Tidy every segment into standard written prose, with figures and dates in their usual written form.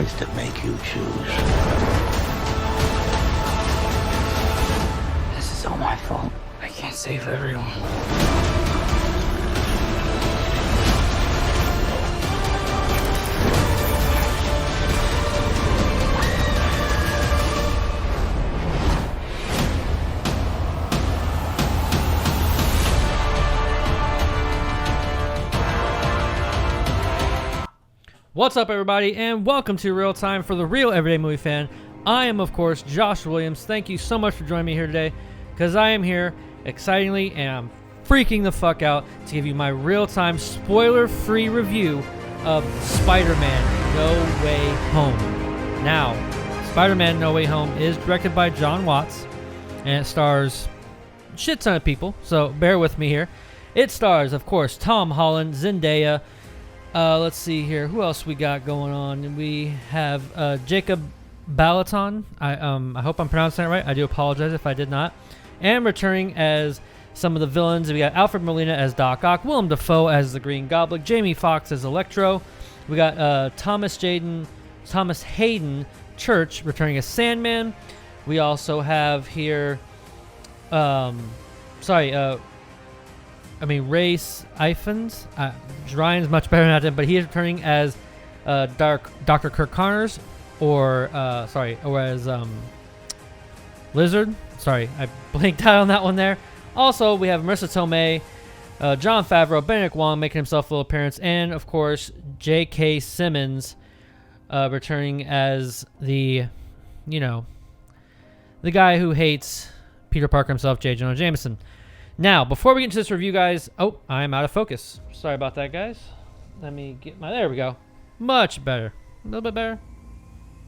tries to make you choose. This is all my fault. I can't save everyone. What's up, everybody, and welcome to Real Time for the Real Everyday Movie Fan. I am, of course, Josh Williams. Thank you so much for joining me here today, because I am here, excitingly, and I'm freaking the fuck out to give you my real-time, spoiler-free review of Spider-Man No Way Home. Now, Spider-Man No Way Home is directed by Jon Watts, and it stars a shit ton of people, so bear with me here. It stars, of course, Tom Holland, Zendaya. Let's see here. Who else we got going on? We have Jacob Batalon. I hope I'm pronouncing that right. I do apologize if I did not. And returning as some of the villains, we got Alfred Molina as Doc Ock, Willem Dafoe as the Green Goblin, Jamie Foxx as Electro. We got Thomas Haden Church returning as Sandman. We also have here, Rhys Ifans. Ryan's much better than that, but he is returning as Dr. Kirk Connors, or as Lizard. Sorry, I blanked out on that one there. Also, we have Marisa Tomei, Jon Favreau, Benedict Wong making himself a little appearance, and of course, J.K. Simmons returning as the guy who hates Peter Parker himself, J. Jonah Jameson. Now, before we get into this review, guys... Oh, I'm out of focus. Sorry about that, guys. Let me get my... There we go. Much better. A little bit better.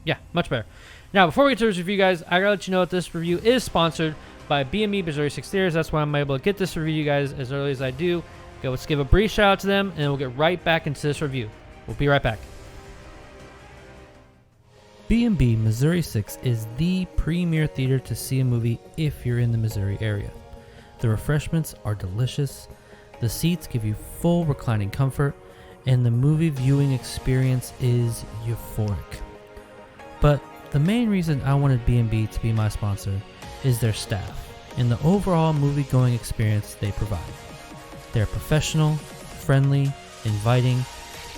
Yeah, much better. Now, before we get to this review, guys, I gotta let you know that this review is sponsored by B&B Missouri 6 Theaters. That's why I'm able to get this review, you guys, as early as I do. Let's give a brief shout out to them, and then we'll get right back into this review. We'll be right back. B&B Missouri 6 is the premier theater to see a movie if you're in the Missouri area. The refreshments are delicious, the seats give you full reclining comfort, and the movie viewing experience is euphoric. But the main reason I wanted B&B to be my sponsor is their staff and the overall movie-going experience they provide. They're professional, friendly, inviting,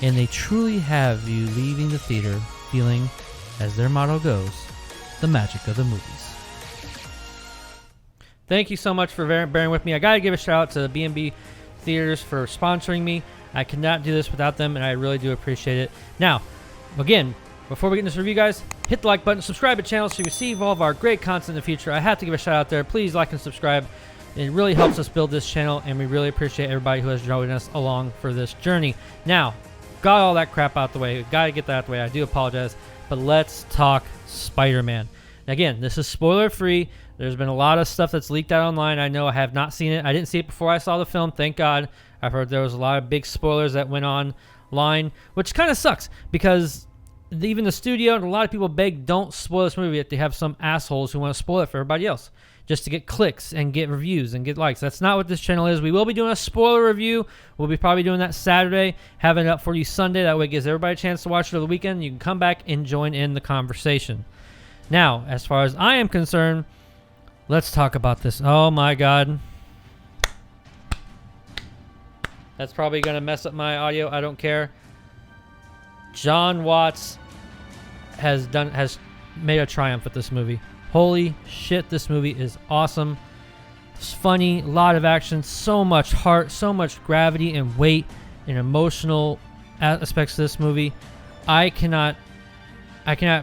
and they truly have you leaving the theater feeling, as their motto goes, the magic of the movies. Thank you so much for bearing with me. I got to give a shout out to the B&B Theaters for sponsoring me. I could not do this without them, and I really do appreciate it. Now, again, before we get into this review, guys, hit the like button, subscribe to the channel so you receive all of our great content in the future. I have to give a shout out there. Please like and subscribe. It really helps us build this channel, and we really appreciate everybody who has joined us along for this journey. Now, got all that crap out the way. Got to get that out the way. I do apologize, but let's talk Spider-Man. Again, this is spoiler-free. There's been a lot of stuff that's leaked out online. I know I have not seen it. I didn't see it before I saw the film, thank God. I've heard there was a lot of big spoilers that went online, which kind of sucks because even the studio and a lot of people beg, don't spoil this movie, yet they have some assholes who want to spoil it for everybody else just to get clicks and get reviews and get likes. That's not what this channel is. We will be doing a spoiler review. We'll be probably doing that Saturday, having it up for you Sunday. That way it gives everybody a chance to watch it over the weekend. You can come back and join in the conversation. Now, as far as I am concerned, let's talk about this. Oh my God. That's probably going to mess up my audio. I don't care. Jon Watts has made a triumph with this movie. Holy shit, this movie is awesome. It's funny, a lot of action, so much heart, so much gravity and weight and emotional aspects to this movie. I cannot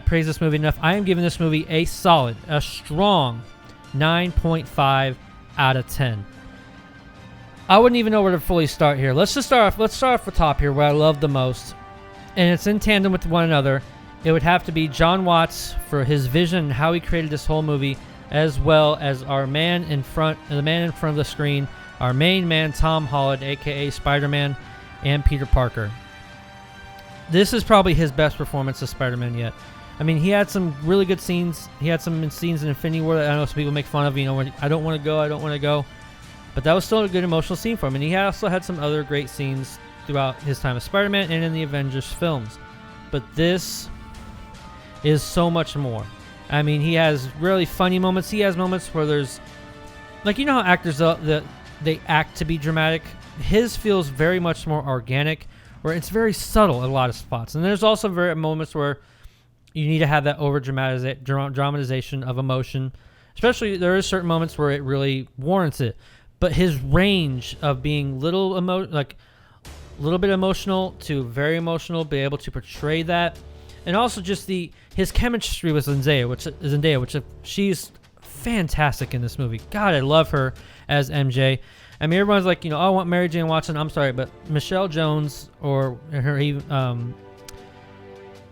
praise this movie enough. I am giving this movie a strong 9.5 out of 10. I wouldn't even know where to fully start here. Let's start off the top here where I love the most. And it's in tandem with one another. It would have to be Jon Watts for his vision and how he created this whole movie, as well as the man in front of the screen, our main man Tom Holland, aka Spider-Man, and Peter Parker. This is probably his best performance as Spider-Man yet. I mean, he had some really good scenes. He had some scenes in Infinity War that I know some people make fun of. When I don't want to go. But that was still a good emotional scene for him. And he also had some other great scenes throughout his time as Spider-Man and in the Avengers films. But this is so much more. I mean, he has really funny moments. He has moments where there's, like, you know how actors they act to be dramatic. His feels very much more organic, where it's very subtle at a lot of spots. And there's also moments where you need to have that over dramatization of emotion. Especially, there is certain moments where it really warrants it. But his range of being little bit emotional to very emotional, be able to portray that, and also just his chemistry with Zendaya, which she's fantastic in this movie. God, I love her as MJ. I mean, everyone's like, I want Mary Jane Watson. I'm sorry, but Michelle Jones or her,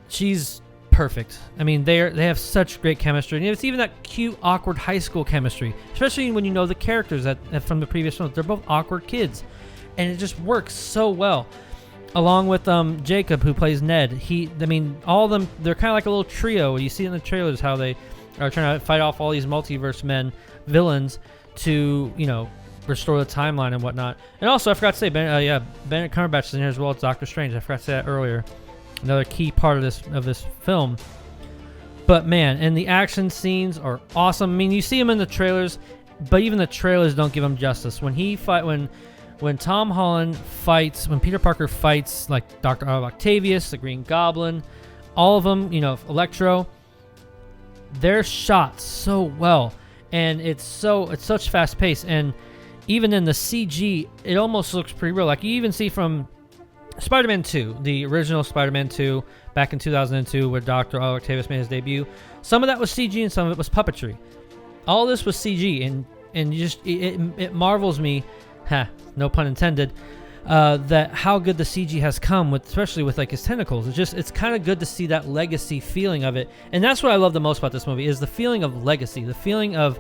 she's perfect. I mean, they have such great chemistry, and it's even that cute, awkward high school chemistry, especially when you know the characters that from the previous films. They're both awkward kids, and it just works so well. Along with Jacob, who plays Ned. All of them, they're kind of like a little trio. You see in the trailers how they are trying to fight off all these multiverse villains to, restore the timeline and whatnot. And also, I forgot to say, Benedict Cumberbatch is in here as well as Doctor Strange. I forgot to say that earlier. Another key part of this film. But man, and the action scenes are awesome. I mean, you see him in the trailers, but even the trailers don't give him justice. When Tom Holland fights, when Peter Parker fights like Dr. Octavius, the Green Goblin, all of them, Electro, they're shot so well, and it's such fast pace, and even in the CG, it almost looks pretty real. Like you even see from Spider-Man 2, the original Spider-Man 2, back in 2002, where Dr. Octavius made his debut. Some of that was CG and some of it was puppetry. All this was CG, and it marvels me, no pun intended, that how good the CG has come with, especially with like his tentacles. It's kind of good to see that legacy feeling of it, and that's what I love the most about this movie is the feeling of legacy, the feeling of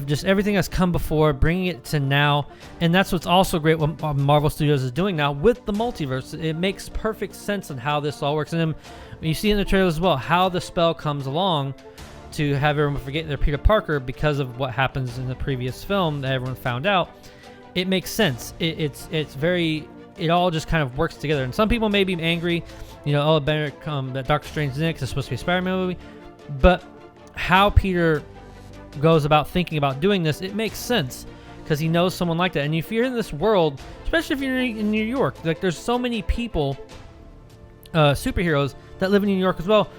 just everything that's come before, bringing it to now. And that's what's also great what Marvel Studios is doing now with the multiverse. It makes perfect sense on how this all works. And then you see in the trailer as well how the spell comes along to have everyone forget they're Peter Parker because of what happens in the previous film that everyone found out. It makes sense. It all just kind of works together. And some people may be angry, Benedict, that Doctor Strange is in it because it's supposed to be a Spider-Man movie. But how Peter goes about thinking about doing this, it makes sense because he knows someone like that. And if you're in this world, especially if you're in New York, like there's so many people, superheroes that live in New York as well,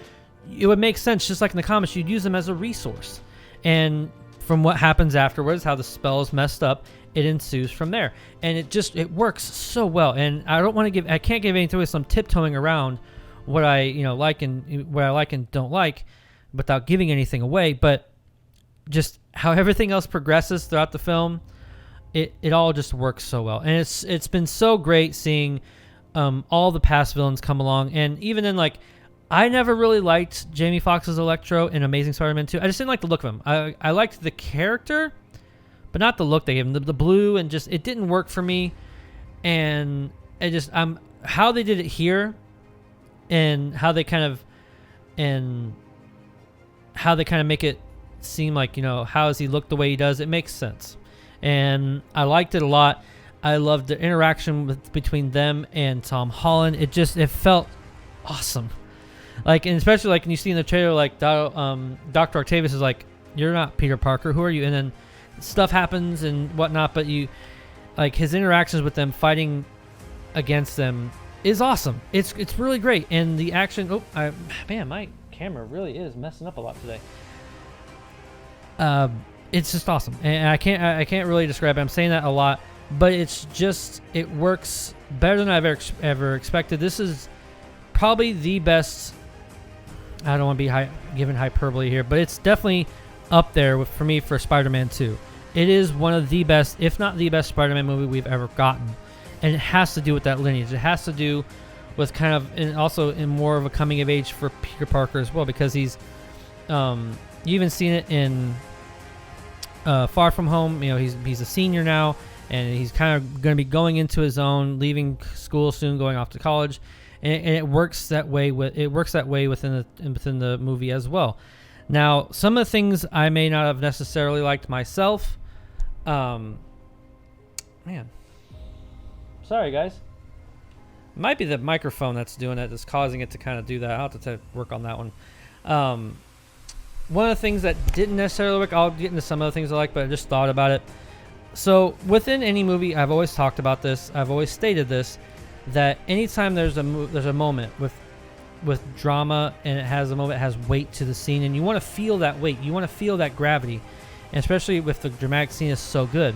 it would make sense, just like in the comics, you'd use them as a resource. And from what happens afterwards, how the spell is messed up, it ensues from there. And it works so well. And I can't give anything away, so I'm tiptoeing around what I like and don't like without giving anything away. But just how everything else progresses throughout the film, it all just works so well. And it's been so great seeing all the past villains come along. And even in I never really liked Jamie Foxx's Electro in Amazing Spider-Man 2. I just didn't like the look of him. I liked the character, but not the look they gave him. The blue, and just it didn't work for me. And it just how they did it here, and how they kind of make it seem like, how does he look the way he does, it makes sense. And I liked it a lot. I loved the interaction between them and Tom Holland. It felt awesome. And especially when you see in the trailer, Dr. Octavius is like, you're not Peter Parker, who are you? And then stuff happens and whatnot, but his interactions with them, fighting against them, is awesome. It's really great. And the action, my camera really is messing up a lot today. It's just awesome, and I can't really describe it. I'm saying that a lot, but it works better than I've ever expected. This is probably the best. I don't want to be given hyperbole here, but it's definitely up there for me for Spider-Man 2. It is one of the best, if not the best, Spider-Man movie we've ever gotten, and it has to do with that lineage. It has to do with and also in more of a coming of age for Peter Parker as well, because he's you even seen it in Far From Home. He's a senior now, and he's kind of going to be going into his own, leaving school soon, going off to college, and it works that way. Within the movie as well. Now, some of the things I may not have necessarily liked myself. Sorry guys. might be the microphone that's doing it, that's causing it to kind of do that. I'll have to work on that one. One of the things that didn't necessarily work, I'll get into some other things I like, but I just thought about it. So within any movie, I've always talked about this, I've always stated this, that anytime there's a moment with drama and it has weight to the scene, and you want to feel that weight, you want to feel that gravity, and especially with the dramatic scene is so good.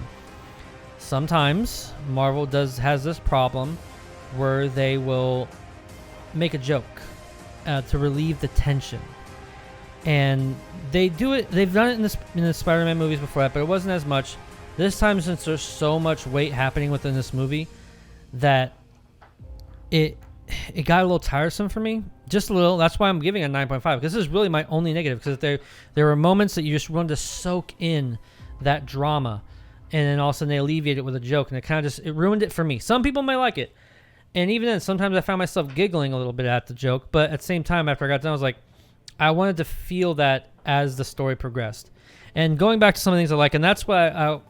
Sometimes Marvel has this problem where they will make a joke to relieve the tension. And they do it. They've done it in the Spider-Man movies before that, but it wasn't as much. This time, since there's so much weight happening within this movie, that it got a little tiresome for me, just a little. That's why I'm giving it a 9.5. Because this is really my only negative. Because there were moments that you just wanted to soak in that drama, and then all of a sudden they alleviate it with a joke, and it ruined it for me. Some people may like it, and even then, sometimes I found myself giggling a little bit at the joke. But at the same time, after I got done, I was like, I wanted to feel that as the story progressed. And going back to some of the things I like, and that's what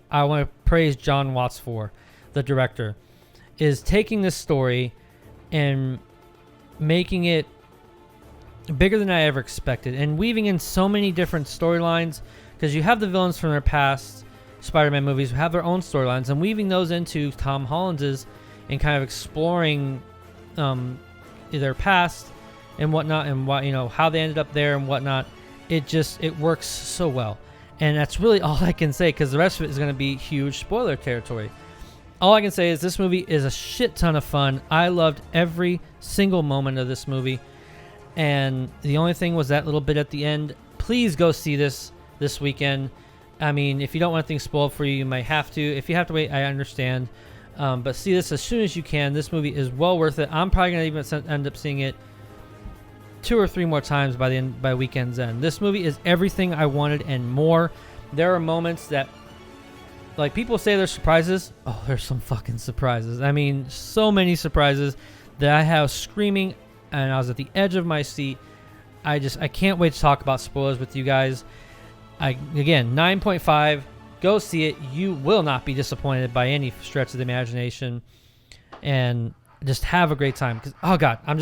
I want to praise Jon Watts for, the director, is taking this story and making it bigger than I ever expected, and weaving in so many different storylines, because you have the villains from their past Spider-Man movies who have their own storylines, and weaving those into Tom Holland's and kind of exploring their past and whatnot, and what, how they ended up there and whatnot. It works so well. And that's really all I can say, because the rest of it is going to be huge spoiler territory. All I can say is this movie is a shit ton of fun. I loved every single moment of this movie. And the only thing was that little bit at the end. Please go see this weekend. I mean, if you don't want things spoiled for you, you might have to. If you have to wait, I understand. But see this as soon as you can. This movie is well worth it. I'm probably going to even end up seeing it 2 or 3 more times by weekend's end. This movie is everything I wanted and more. There are moments that, like, people say there's surprises. Oh, there's some fucking surprises. I mean, so many surprises that I have screaming, and I was at the edge of my seat. I can't wait to talk about spoilers with you guys. Again, 9.5. Go see it. You will not be disappointed by any stretch of the imagination, and just have a great time. Because, oh God, I'm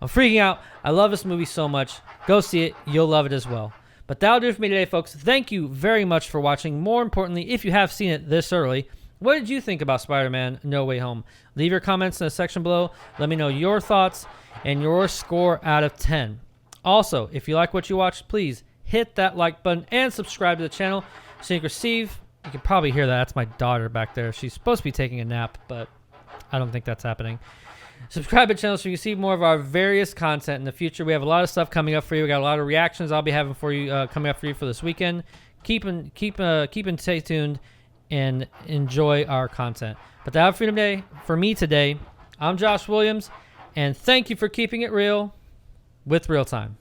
freaking out. I love this movie so much. Go see it. You'll love it as well. But that'll do it for me today, folks. Thank you very much for watching. More importantly, if you have seen it this early, what did you think about Spider-Man No Way Home? Leave your comments in the section below. Let me know your thoughts and your score out of 10. Also, if you like what you watched, please hit that like button and subscribe to the channel so you can receive. You can probably hear that. That's my daughter back there. She's supposed to be taking a nap, but I don't think that's happening. Subscribe to the channel so you can see more of our various content in the future. We have a lot of stuff coming up for you. We got a lot of reactions I'll be having for you coming up for you for this weekend. Keep and stay tuned and enjoy our content. But that's for me today. I'm Josh Williams, and thank you for keeping it real with ReelTime.